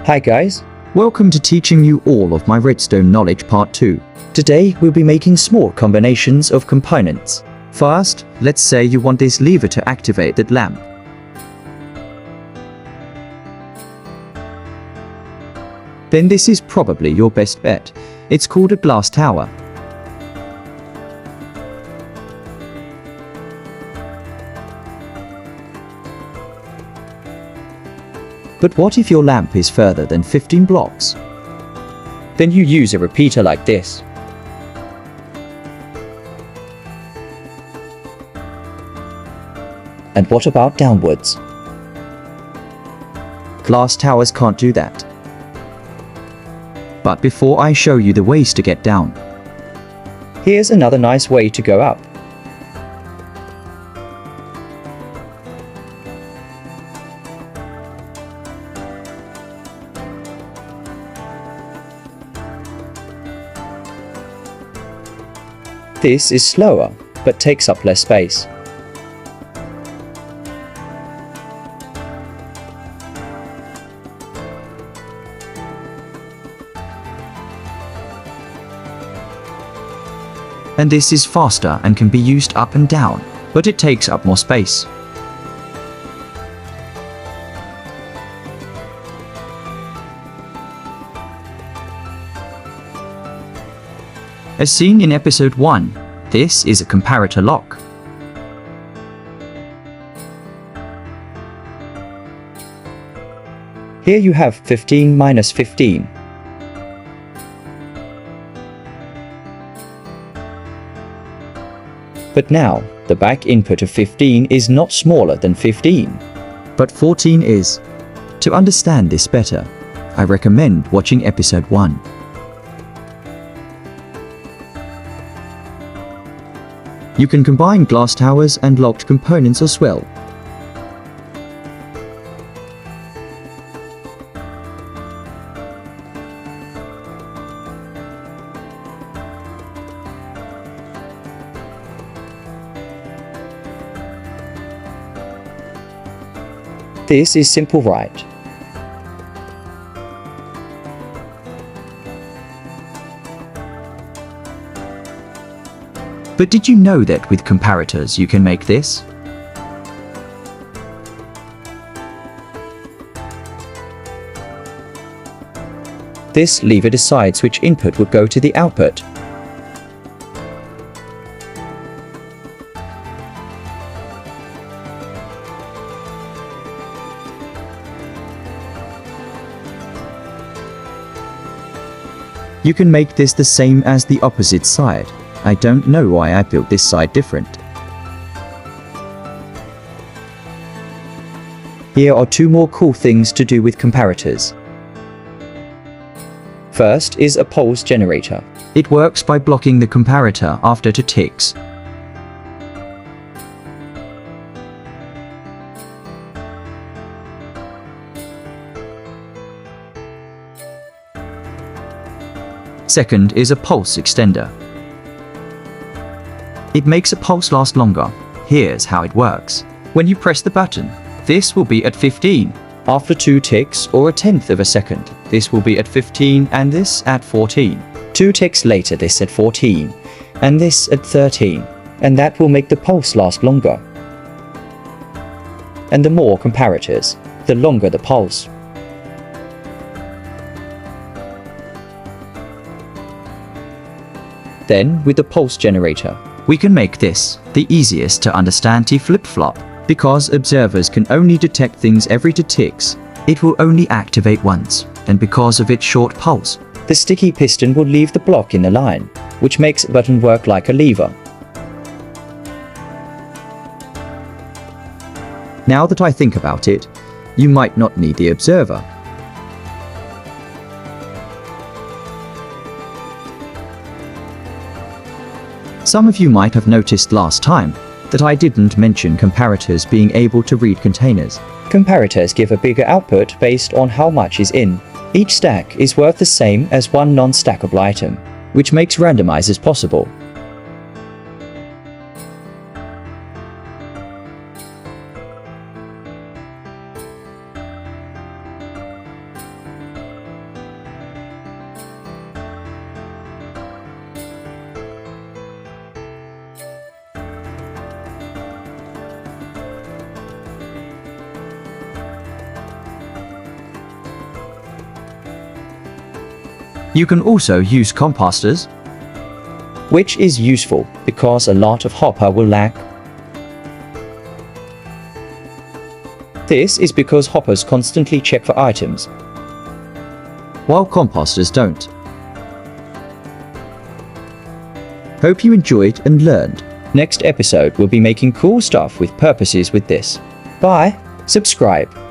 Hi guys, Welcome to teaching you all of my redstone knowledge part 2. today we'll be making small combinations of components. First, let's say you want this lever to activate that lamp. Then this is probably your best bet. It's called a glass tower. But what if your lamp is further than 15 blocks? Then you use a repeater like this. And what about downwards? Glass towers can't do that. But before I show you the ways to get down, Here's another nice way to go up. This is slower, but takes up less space. and this is faster and can be used up and down, but it takes up more space. As seen in episode 1, this is a comparator lock. Here you have 15 minus 15. But now, the back input of 15 is not smaller than 15. But 14 is. To understand this better, I recommend watching episode 1. You can combine glass towers and locked components as well. This is simple, right? But did you know that with comparators you can make this? This lever decides which input would go to the output. You can make this the same as the opposite side. I don't know why I built this side different. Here are two more cool things to do with comparators. First is a pulse generator. It works by blocking the comparator after it ticks. Second is a pulse extender. It makes a pulse last longer. Here's how it works. When you press the button, this will be at 15. After 2 ticks or a tenth of a second, this will be at 15 and this at 14. 2 ticks later, this at 14 and this at 13. And that will make the pulse last longer. And the more comparators, the longer the pulse. Then, with the pulse generator, We can make this the easiest to understand flip-flop. Because observers can only detect things every 2 ticks, it will only activate once, and because of its short pulse, the sticky piston will leave the block in the line, which makes the button work like a lever. now that I think about it, you might not need the observer. Some of you might have noticed last time that I didn't mention comparators being able to read containers. Comparators give a bigger output based on how much is in. Each stack is worth the same as one non-stackable item, which makes randomizers possible. You can also use composters, which is useful because a lot of hopper will lag. This is because hoppers constantly check for items, while composters don't. Hope you enjoyed and learned. Next episode we'll be making cool stuff with purposes with this. Bye. Subscribe.